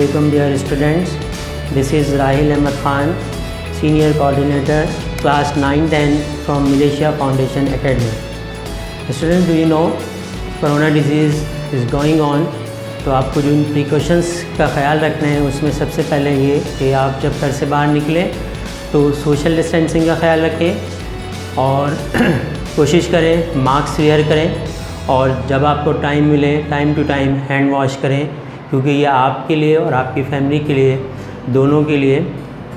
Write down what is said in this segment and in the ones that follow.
Assalamualaikum dear students. This is Rahil Ahmed Khan, Senior Coordinator, Class 9-10 from Malaysia Foundation Academy. Students, do you know Corona disease is going on? तो आपको जो इन precautions का ख्याल रखना है उसमें सबसे पहले ये कि आप जब घर से बाहर निकलें तो सोशल डिस्टेंसिंग का ख्याल रखें और कोशिश करें मास्क वेयर करें और जब आपको टाइम मिले time to time hand wash करें, क्योंकि ये आपके लिए और आपकी फैमिली के लिए दोनों के लिए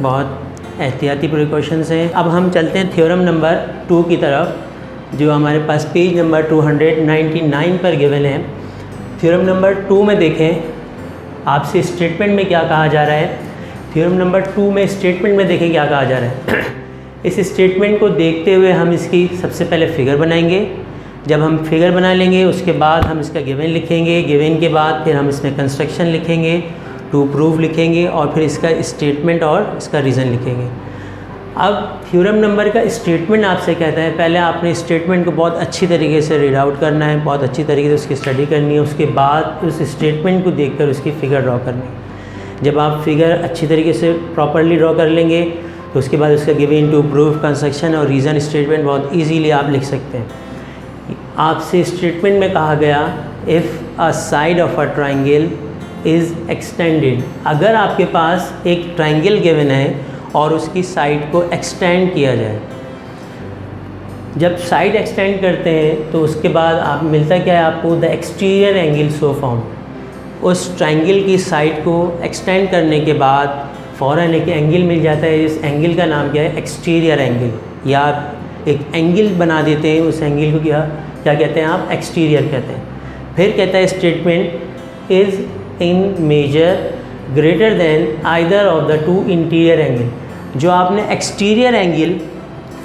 बहुत एहतियाती प्रिकॉशंस हैं। अब हम चलते हैं थ्योरम नंबर 2 की तरफ, जो हमारे पास पेज नंबर 299 पर गिवन है। थ्योरम नंबर 2 में देखें आपसे स्टेटमेंट में क्या कहा जा रहा है। थ्योरम नंबर 2 में स्टेटमेंट में देखें क्या कहा जा रहा है। इस स्टेटमेंट को देखते हुए हम इसकी सबसे पहले फ़िगर बनाएंगे। जब हम फिगर बना लेंगे उसके बाद हम इसका गिवन लिखेंगे, गिवन के बाद फिर हम इसमें कंस्ट्रक्शन लिखेंगे, टू प्रूव लिखेंगे और फिर इसका स्टेटमेंट और इसका रीज़न लिखेंगे। अब थ्योरम नंबर का स्टेटमेंट आपसे कहता है पहले आपने स्टेटमेंट को बहुत अच्छी तरीके से रीड आउट करना है, बहुत अच्छी तरीके से उसकी स्टडी करनी है, उसके बाद उस स्टेटमेंट को देखकर उसकी फ़िगर ड्रॉ करनी है। जब आप फिगर अच्छी तरीके से प्रॉपरली ड्रॉ कर लेंगे तो उसके बाद उसका गिवन, टू प्रूव, कंस्ट्रक्शन और रीज़न स्टेटमेंट बहुत ईजीली आप लिख सकते हैं। आपसे स्टेटमेंट में कहा गया if a side of a triangle is extended, अगर आपके पास एक ट्राइंगल गिवन है और उसकी साइड को एक्सटेंड किया जाए। जब साइड एक्सटेंड करते हैं तो उसके बाद आप मिलता क्या है आपको, the exterior angle so found. उस ट्राइंगल की साइड को एक्सटेंड करने के बाद फ़ौरन एक एंगल मिल जाता है। इस एंगल का नाम क्या है, एक्सटीरियर एंगल, या एक एंगल बना देते हैं। उस एंगल को क्या कहते हैं आप, एक्सटीरियर कहते हैं। फिर कहता है statement is in measure greater than either of the two interior angle. जो आपने एक्सटीरियर एंगल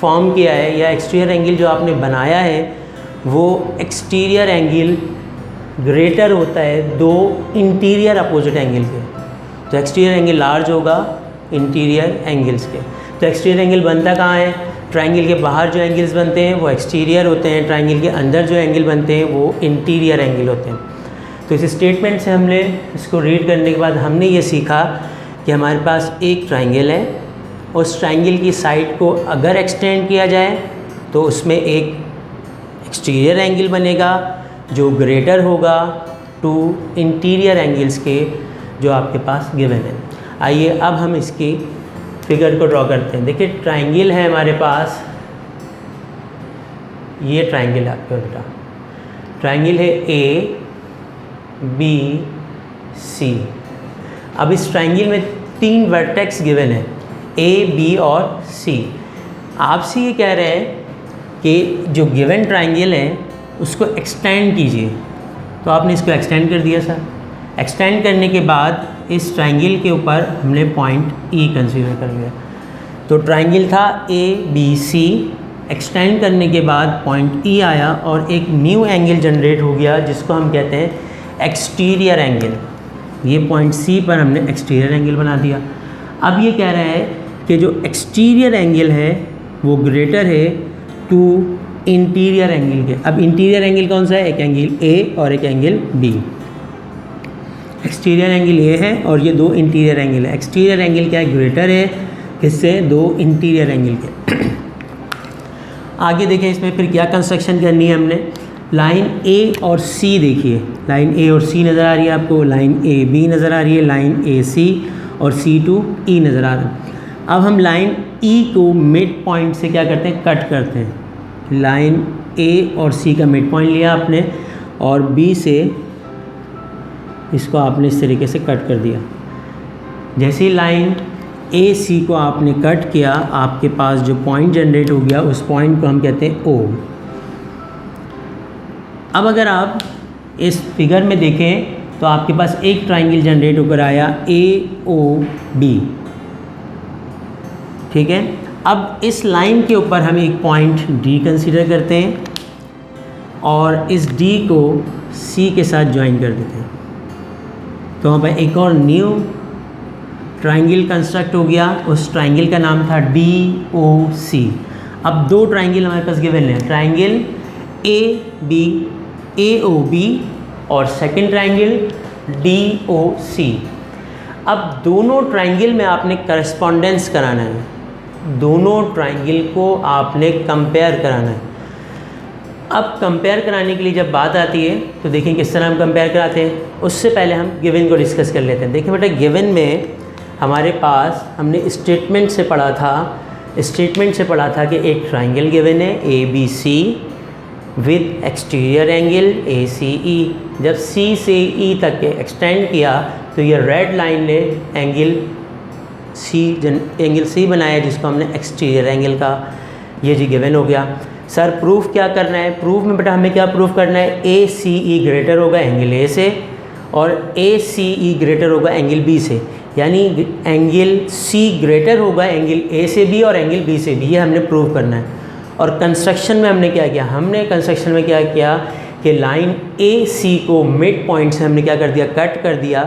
फॉर्म किया है या एक्सटीरियर एंगल जो आपने बनाया है वो एक्सटीरियर एंगल ग्रेटर होता है दो इंटीरियर अपोजिट एंगल के। तो एक्सटीरियर एंगल लार्ज होगा इंटीरियर एंगल्स के। तो एक्सटीरियर एंगल बनता कहाँ है, ट्राइंगल के बाहर जो एंगल्स बनते हैं वो एक्सटीरियर होते हैं, ट्राइंगल के अंदर जो एंगल बनते हैं वो इंटीरियर एंगल होते हैं। तो इस स्टेटमेंट से हमने इसको रीड करने के बाद हमने ये सीखा कि हमारे पास एक ट्राइंगल है, उस ट्राइंगल की साइड को अगर एक्सटेंड किया जाए तो उसमें एक एक्सटीरियर एंगल बनेगा जो ग्रेटर होगा टू इंटीरियर एंगल्स के जो आपके पास गिवन है। आइए अब हम इसकी फिगर को ड्रॉ करते हैं। देखिए ट्राइंगल है हमारे पास, ये ट्राइंगल है आपका बेटा, ट्राइंगल है ए बी सी। अब इस ट्राइंगल में 3 वर्टेक्स गिवन है, ए बी और सी। आपसे ये कह रहे हैं कि जो गिवन ट्राइंगल है उसको एक्सटेंड कीजिए। तो आपने इसको एक्सटेंड कर दिया सर। एक्सटेंड करने के बाद इस ट्राइंगल के ऊपर हमने पॉइंट ई कंसीडर कर लिया। तो ट्राइंगल था ए बी सी, एक्सटेंड करने के बाद पॉइंट ई आया और एक न्यू एंगल जनरेट हो गया जिसको हम कहते हैं एक्सटीरियर एंगल। ये पॉइंट सी पर हमने एक्सटीरियर एंगल बना दिया। अब ये कह रहा है कि जो एक्सटीरियर एंगल है वो ग्रेटर है टू इंटीरियर एंगल के। अब इंटीरियर एंगल कौन सा है, एक एंगल ए और एक एंगल बी। एक्सटीरियर एंगल ये है और ये 2 इंटीरियर एंगल है। एक्सटीरियर एंगल क्या है, ग्रेटर है किससे, 2 इंटीरियर एंगल के। आगे देखें इसमें फिर क्या कंस्ट्रक्शन करनी है हमने। लाइन ए और सी देखिए, लाइन ए और सी नज़र आ रही है आपको, लाइन ए बी नज़र आ रही है, लाइन ए सी और सी टू ई नज़र आ रहा है। अब हम लाइन ई को मिड पॉइंट से क्या करते हैं, कट करते हैं। लाइन ए और सी का मिड पॉइंट लिया आपने और बी से इसको आपने इस तरीके से कट कर दिया। जैसे ही लाइन ए सी को आपने कट किया आपके पास जो पॉइंट जनरेट हो गया उस पॉइंट को हम कहते हैं ओ। अब अगर आप इस फिगर में देखें तो आपके पास एक ट्राइंगल जनरेट होकर आया ए ओ बी, ठीक है। अब इस लाइन के ऊपर हम एक पॉइंट डी कंसीडर करते हैं और इस डी को सी के साथ ज्वाइन कर देते हैं। तो वहाँ पर एक और न्यू ट्राइंगल कंस्ट्रक्ट हो गया, उस ट्राइंगल का नाम था डी ओ सी। अब 2 ट्राइंगल हमारे पास गिवन है, triangle A B A O B और second triangle D O C. अब दोनों ट्राइंगल में आपने करस्पॉन्डेंस कराना है, दोनों ट्राइंगल को आपने कंपेयर कराना है। अब कंपेयर कराने के लिए जब बात आती है तो देखिए किस तरह हम कंपेयर कराते हैं। उससे पहले हम गिवन को डिस्कस कर लेते हैं। देखिए बेटा, गिवन में हमारे पास हमने स्टेटमेंट से पढ़ा था कि एक ट्राइंगल गिवन है ABC with exterior angle ACE। जब C से E तक के एक्सटेंड किया तो ये रेड लाइन ने एंगल C बनाया, जिसको हमने एक्सटीरियर एंगल का। ये जी गिवन हो गया। सर प्रूफ क्या करना है? प्रूफ में बेटा हमें क्या प्रूफ करना है? ACE ग्रेटर होगा एंगल A से और ACE ग्रेटर होगा एंगल B से, यानी एंगल C ग्रेटर होगा एंगल A से भी और एंगल B से भी। ये हमने प्रूव करना है। और कंस्ट्रक्शन में हमने क्या किया? हमने कंस्ट्रक्शन में क्या किया कि लाइन AC को मिड पॉइंट से हमने क्या कर दिया? कट कर दिया।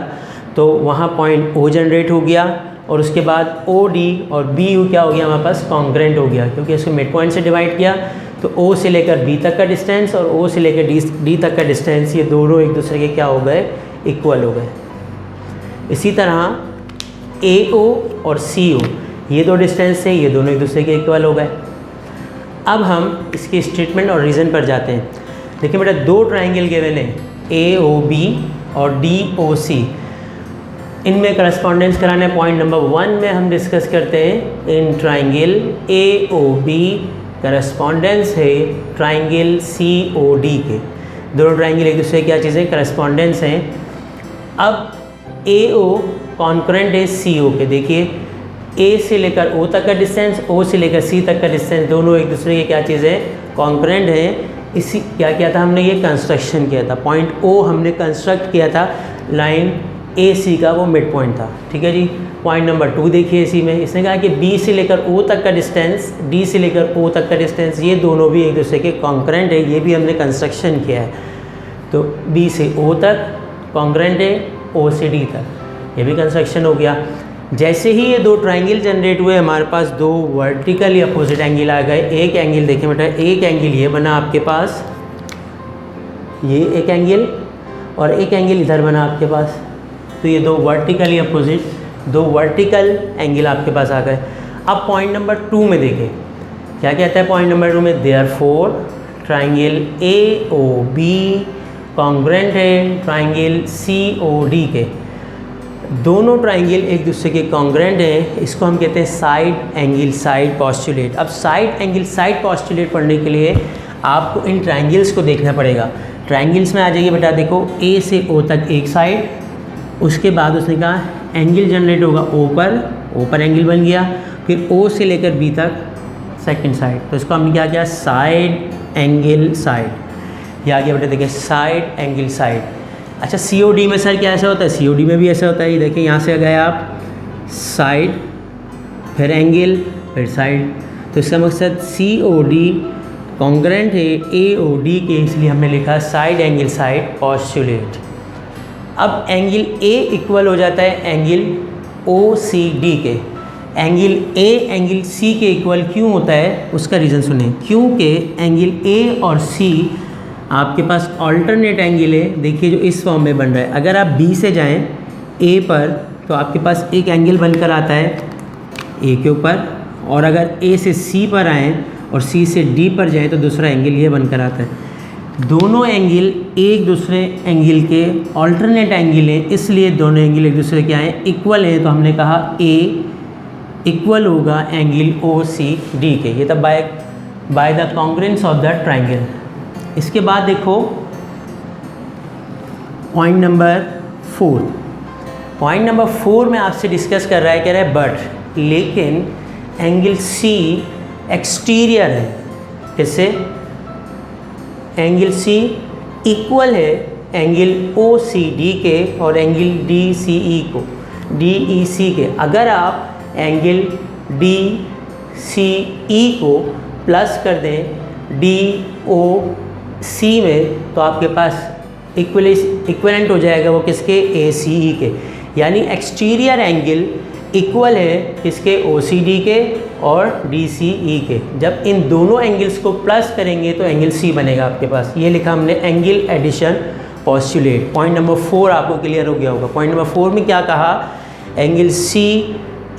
तो वहाँ पॉइंट O जनरेट हो गया और उसके बाद OD और BU क्या हो गया? हमारे पास कॉन्ग्रेंट हो गया, क्योंकि इसको मिड पॉइंट से डिवाइड किया। तो O से लेकर B तक का डिस्टेंस और O से लेकर D तक का डिस्टेंस, ये दोनों एक दूसरे के क्या हो गए? इक्वल हो गए। इसी तरह AO और CO, ये दो डिस्टेंस थे, ये दोनों एक दूसरे के इक्वल हो गए। अब हम इसके स्टेटमेंट और रीज़न पर जाते हैं। देखिए बेटा, दो ट्राइंगल गिवन है AOB और DOC, इनमें करस्पॉन्डेंस कराना है। पॉइंट नंबर 1 में हम डिस्कस करते हैं इन ट्राइंगल AOB करस्पॉन्डेंस है ट्राइंगल COD के। दोनों ट्राइंगल एक दूसरे क्या चीज़ें? करस्पॉन्डेंस हैं। अब AO कॉन्करेंट है CO के। देखिए A से लेकर O तक का डिस्टेंस, O से लेकर C तक का डिस्टेंस, दोनों एक दूसरे के क्या चीज़ें? कॉन्करेंट हैं। इसी क्या किया था हमने? ये कंस्ट्रक्शन किया था। पॉइंट O हमने कंस्ट्रक्ट किया था, लाइन AC का वो मिड पॉइंट था। ठीक है जी। पॉइंट नंबर 2 देखिए, इसी में इसने कहा कि B से लेकर O तक का डिस्टेंस, D से लेकर O तक का डिस्टेंस, ये दोनों भी एक दूसरे के कॉन्करेंट है। ये भी हमने कंस्ट्रक्शन किया है। तो B से O तक कॉन्करेंट है, O से D तक, ये भी कंस्ट्रक्शन हो गया। जैसे ही ये दो ट्राइंगल जनरेट हुए, हमारे पास दो वर्टिकली अपोजिट एंगल आ गए। एक एंगल देखें बेटा, एक एंगल ये बना आपके पास, ये एक एंगल, और एक एंगल इधर बना आपके पास। तो ये दो वर्टिकली अपोजिट, दो वर्टिकल एंगल आपके पास आ गए। अब पॉइंट नंबर 2 में देखें क्या कहता है। पॉइंट नंबर 2 में देयरफॉर ट्राइंगल AOB कॉन्ग्रेंट है ट्राइंगल COD के। दोनों ट्राइंगल एक दूसरे के कॉन्ग्रेंट हैं। इसको हम कहते हैं साइड एंगल साइड पोस्टुलेट। अब साइड एंगल साइड पोस्टुलेट पढ़ने के लिए आपको इन ट्राइंगल्स को देखना पड़ेगा। ट्राइंगल्स में आ जाइए बेटा, देखो A से O तक एक साइड, उसके बाद उसने कहा एंगल जनरेट होगा O पर एंगल बन गया, फिर O से लेकर B तक सेकंड साइड। तो इसको हमने क्या किया? Side angle side. ये आ गया बेटा, देखिए साइड एंगल साइड। अच्छा, COD में सर क्या ऐसा होता है? COD में भी ऐसा होता है। ये देखिए, यहाँ से गए आप साइड, फिर एंगल, फिर साइड। तो इसका मकसद COD कॉन्ग्रेंट है AOD के, इसलिए हमने लिखा साइड एंगल साइड पोस्टुलेट। अब एंगल A इक्वल हो जाता है एंगल OCD के। एंगल A एंगल C के इक्वल क्यों होता है? उसका रीज़न सुने। क्योंकि एंगल A और C आपके पास ऑल्टरनेट एंगल है। देखिए जो इस फॉर्म में बन रहा है। अगर आप B से जाएं A पर तो आपके पास एक एंगल बनकर आता है A के ऊपर, और अगर A से C पर आएँ और C से D पर जाएं तो दूसरा एंगल ये बनकर आता है। दोनों एंगल एक दूसरे एंगल के ऑल्टरनेट एंगल हैं, इसलिए दोनों एंगल एक दूसरे के आए इक्वल हैं। तो हमने कहा A इक्वल होगा एंगल OCD के। ये तब by the congruence of the triangle. इसके बाद देखो पॉइंट नंबर 4। पॉइंट नंबर 4 में आपसे डिस्कस कर रहा है, कह रहा है बट लेकिन एंगल C एक्सटीरियर है। कैसे? एंगल C इक्वल है एंगल OCD के और एंगल DEC के। अगर आप एंगल DCE को प्लस कर दें DOC में तो आपके पास इक्वलेंट हो जाएगा वो किसके? ACE के। यानी एक्सटीरियर एंगल इक्वल है किसके? OCD के और DCE के। जब इन दोनों एंगल्स को प्लस करेंगे तो एंगल C बनेगा आपके पास। ये लिखा हमने angle addition postulate. Point number 4 आपको क्लियर हो गया होगा। पॉइंट नंबर 4 में क्या कहा? एंगल सी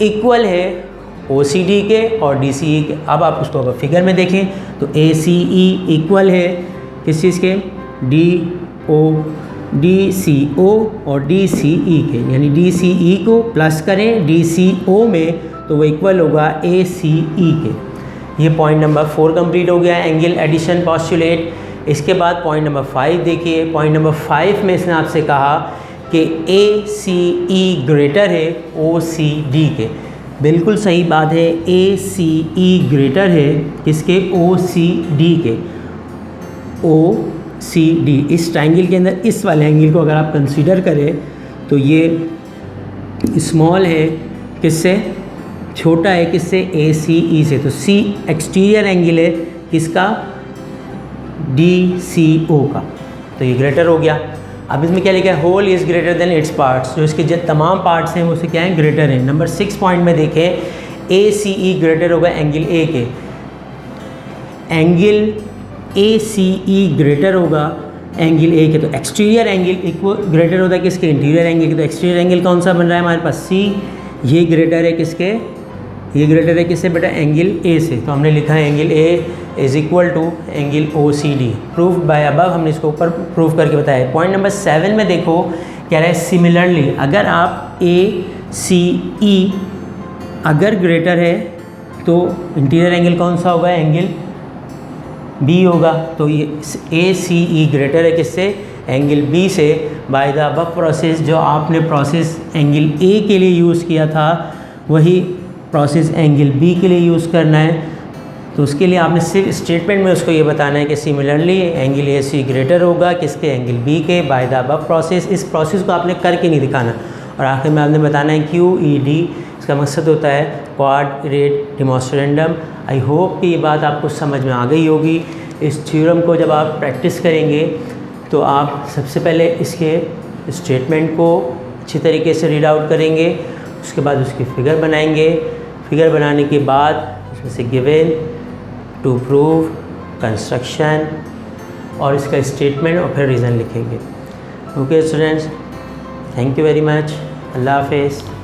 इक्वल है OCD के और DCE के। अब आप उसको अगर फिगर में देखें तो ACE इक्वल है किस चीज़ के, DCO और DCE के, यानी DCE को प्लस करें DCO में तो वो इक्वल होगा ACE के। ये पॉइंट नंबर 4 कंप्लीट हो गया, एंगल एडिशन पॉस्टुलेट। इसके बाद पॉइंट नंबर 5 देखिए। पॉइंट नंबर 5 में इसने आपसे कहा कि ACE ग्रेटर है OCD के। बिल्कुल सही बात है, ACE ग्रेटर है किसके, OCD के। OCD इस ट्राइंगल के अंदर इस वाले एंगल को अगर आप कंसीडर करें तो ये स्मॉल है किससे, छोटा है किससे, ACE से। तो C एक्सटीरियर एंगल है किसका, DCO का, तो ये ग्रेटर हो गया। अब इसमें क्या लिखा है, whole is greater than its parts, जो इसके जो तमाम पार्ट्स हैं वो से क्या हैं, ग्रेटर हैं। नंबर 6 पॉइंट में देखें, ACE ग्रेटर होगा एंगल A के, एंगल ACE ग्रेटर होगा एंगल A के। तो एक्सटीरियर एंगल इक्वल ग्रेटर होता है किसके, इंटीरियर एंगल के। तो एक्सटीरियर एंगल कौन सा बन रहा है हमारे पास, C, ये ग्रेटर है किसके, ये ग्रेटर है किससे बेटा, एंगल A से। तो हमने लिखा है angle A is equal to angle OCD। Proof by above, हमने इसको ऊपर प्रूफ करके बताया। पॉइंट नंबर 7 में देखो कह रहा है सिमिलरली, अगर आप ACE अगर ग्रेटर है तो इंटीरियर एंगल कौन सा होगा, एंगल B होगा। तो ये ACE ग्रेटर है किससे, एंगल B से। बाय द अबव प्रोसेस, जो आपने प्रोसेस एंगल A के लिए यूज़ किया था वही प्रोसेस एंगल B के लिए यूज़ करना है। तो उसके लिए आपने सिर्फ स्टेटमेंट में उसको ये बताना है कि सिमिलरली एंगल AC ग्रेटर होगा किसके, एंगल B के, बाय द अबव प्रोसेस। इस प्रोसेस को आपने करके नहीं दिखाना। और आखिर में आपने बताना है QED, इसका मकसद होता है क्वाड्रेट डेमोन्स्ट्रेंडम। आई होप कि ये बात आपको समझ में आ गई होगी। इस थ्योरम को जब आप प्रैक्टिस करेंगे तो आप सबसे पहले इसके स्टेटमेंट को अच्छी तरीके से रीड आउट करेंगे, उसके बाद उसकी फ़िगर बनाएंगे। फिगर बनाने के बाद उसमें से गिवन, टू प्रूव, कंस्ट्रक्शन और इसका स्टेटमेंट और फिर रीज़न लिखेंगे। Okay students, thank you very much. अल्लाह हाफिज़।